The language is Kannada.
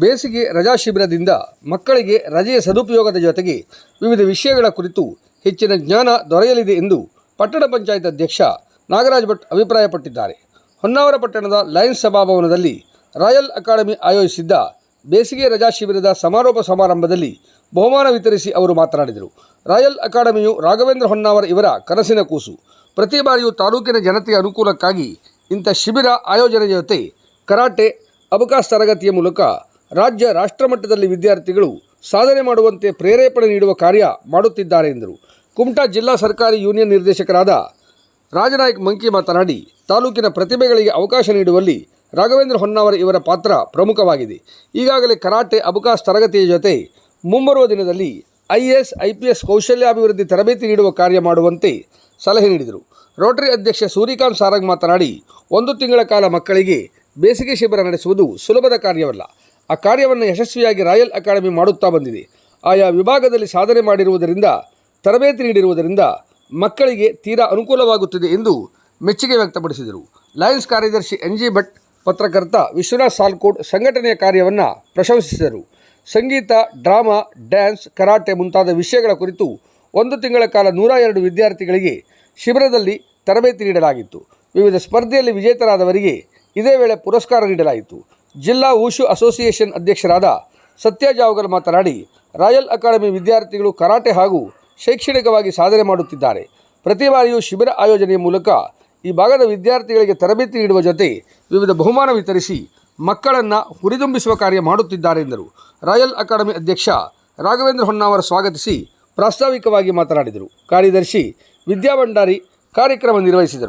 ಬೇಸಿಗೆ ರಜಾ ಶಿಬಿರದಿಂದ ಮಕ್ಕಳಿಗೆ ರಜೆಯ ಸದುಪಯೋಗದ ಜೊತೆಗೆ ವಿವಿಧ ವಿಷಯಗಳ ಕುರಿತು ಹೆಚ್ಚಿನ ಜ್ಞಾನ ದೊರೆಯಲಿದೆ ಎಂದು ಪಟ್ಟಣ ಪಂಚಾಯತ್ ಅಧ್ಯಕ್ಷ ನಾಗರಾಜ್ ಭಟ್ ಅಭಿಪ್ರಾಯಪಟ್ಟಿದ್ದಾರೆ. ಹೊನ್ನಾವರ ಪಟ್ಟಣದ ಲಯನ್ಸ್ ಸಭಾಭವನದಲ್ಲಿ ರಾಯಲ್ ಅಕಾಡೆಮಿ ಆಯೋಜಿಸಿದ್ದ ಬೇಸಿಗೆ ರಜಾ ಶಿಬಿರದ ಸಮಾರೋಪ ಸಮಾರಂಭದಲ್ಲಿ ಬಹುಮಾನ ವಿತರಿಸಿ ಅವರು ಮಾತನಾಡಿದರು. ರಾಯಲ್ ಅಕಾಡೆಮಿಯು ರಾಘವೇಂದ್ರ ಹೊನ್ನಾವರ ಇವರ ಕನಸಿನ ಕೂಸು. ಪ್ರತಿ ಬಾರಿಯೂ ತಾಲೂಕಿನ ಜನತೆಯ ಅನುಕೂಲಕ್ಕಾಗಿ ಇಂಥ ಶಿಬಿರ ಆಯೋಜನೆ ಜೊತೆ ಕರಾಟೆ, ಅಬಕಾಸ್ ತರಗತಿಯ ಮೂಲಕ ರಾಜ್ಯ ರಾಷ್ಟ್ರಮಟ್ಟದಲ್ಲಿ ವಿದ್ಯಾರ್ಥಿಗಳು ಸಾಧನೆ ಮಾಡುವಂತೆ ಪ್ರೇರೇಪಣೆ ನೀಡುವ ಕಾರ್ಯ ಮಾಡುತ್ತಿದ್ದಾರೆ ಎಂದರು. ಕುಮಟಾ ಜಿಲ್ಲಾ ಸರ್ಕಾರಿ ಯೂನಿಯನ್ ನಿರ್ದೇಶಕರಾದ ರಾಜನಾಯಕ್ ಮಂಕಿ ಮಾತನಾಡಿ, ತಾಲೂಕಿನ ಪ್ರತಿಭೆಗಳಿಗೆ ಅವಕಾಶ ನೀಡುವಲ್ಲಿ ರಾಘವೇಂದ್ರ ಹೊನ್ನಾವರ ಇವರ ಪಾತ್ರ ಪ್ರಮುಖವಾಗಿದೆ. ಈಗಾಗಲೇ ಕರಾಟೆ, ಅಬಕಾಸ್ ತರಗತಿಯ ಜೊತೆ ಮುಂಬರುವ ದಿನದಲ್ಲಿ IAS, IPS ಕೌಶಲ್ಯಾಭಿವೃದ್ಧಿ ತರಬೇತಿ ನೀಡುವ ಕಾರ್ಯ ಮಾಡುವಂತೆ ಸಲಹೆ ನೀಡಿದರು. ರೋಟರಿ ಅಧ್ಯಕ್ಷ ಸೂರ್ಯಕಾಂತ್ ಸಾರಂಗ್ ಮಾತನಾಡಿ, 1 ತಿಂಗಳ ಕಾಲ ಮಕ್ಕಳಿಗೆ ಬೇಸಿಗೆ ಶಿಬಿರ ನಡೆಸುವುದು ಸುಲಭದ ಕಾರ್ಯವಲ್ಲ. ಆ ಕಾರ್ಯವನ್ನು ಯಶಸ್ವಿಯಾಗಿ ರಾಯಲ್ ಅಕಾಡೆಮಿ ಮಾಡುತ್ತಾ ಬಂದಿದೆ. ಆಯಾ ವಿಭಾಗದಲ್ಲಿ ಸಾಧನೆ ಮಾಡಿರುವುದರಿಂದ, ತರಬೇತಿ ನೀಡಿರುವುದರಿಂದ ಮಕ್ಕಳಿಗೆ ತೀರಾ ಅನುಕೂಲವಾಗುತ್ತಿದೆ ಎಂದು ಮೆಚ್ಚುಗೆ ವ್ಯಕ್ತಪಡಿಸಿದರು. ಲಯನ್ಸ್ ಕಾರ್ಯದರ್ಶಿ NG ಭಟ್, ಪತ್ರಕರ್ತ ವಿಶ್ವನಾಥ್ ಸಾಲ್ಕೋಡ್ ಸಂಘಟನೆಯ ಕಾರ್ಯವನ್ನು ಪ್ರಶಂಸಿಸಿದರು. ಸಂಗೀತ, ಡ್ರಾಮಾ, ಡ್ಯಾನ್ಸ್, ಕರಾಟೆ ಮುಂತಾದ ವಿಷಯಗಳ ಕುರಿತು 1 ತಿಂಗಳ ಕಾಲ 102 ವಿದ್ಯಾರ್ಥಿಗಳಿಗೆ ಶಿಬಿರದಲ್ಲಿ ತರಬೇತಿ ನೀಡಲಾಗಿತ್ತು. ವಿವಿಧ ಸ್ಪರ್ಧೆಯಲ್ಲಿ ವಿಜೇತರಾದವರಿಗೆ ಇದೇ ವೇಳೆ ಪುರಸ್ಕಾರ ನೀಡಲಾಯಿತು. ಜಿಲ್ಲಾ ಊಶು ಅಸೋಸಿಯೇಷನ್ ಅಧ್ಯಕ್ಷರಾದ ಸತ್ಯ ಜಾವಗಲ್ ಮಾತನಾಡಿ, ರಾಯಲ್ ಅಕಾಡೆಮಿ ವಿದ್ಯಾರ್ಥಿಗಳು ಕರಾಟೆ ಹಾಗೂ ಶೈಕ್ಷಣಿಕವಾಗಿ ಸಾಧನೆ ಮಾಡುತ್ತಿದ್ದಾರೆ. ಪ್ರತಿ ಬಾರಿಯೂ ಶಿಬಿರ ಆಯೋಜನೆಯ ಮೂಲಕ ಈ ಭಾಗದ ವಿದ್ಯಾರ್ಥಿಗಳಿಗೆ ತರಬೇತಿ ನೀಡುವ ಜೊತೆ ವಿವಿಧ ಬಹುಮಾನ ವಿತರಿಸಿ ಮಕ್ಕಳನ್ನು ಹುರಿದುಂಬಿಸುವ ಕಾರ್ಯ ಮಾಡುತ್ತಿದ್ದಾರೆ ಎಂದರು. ರಾಯಲ್ ಅಕಾಡೆಮಿ ಅಧ್ಯಕ್ಷ ರಾಘವೇಂದ್ರ ಹೊನ್ನಾವರ ಸ್ವಾಗತಿಸಿ ಪ್ರಾಸ್ತಾವಿಕವಾಗಿ ಮಾತನಾಡಿದರು. ಕಾರ್ಯದರ್ಶಿ ವಿದ್ಯಾ ಭಂಡಾರಿ ಕಾರ್ಯಕ್ರಮ ನಿರ್ವಹಿಸಿದರು.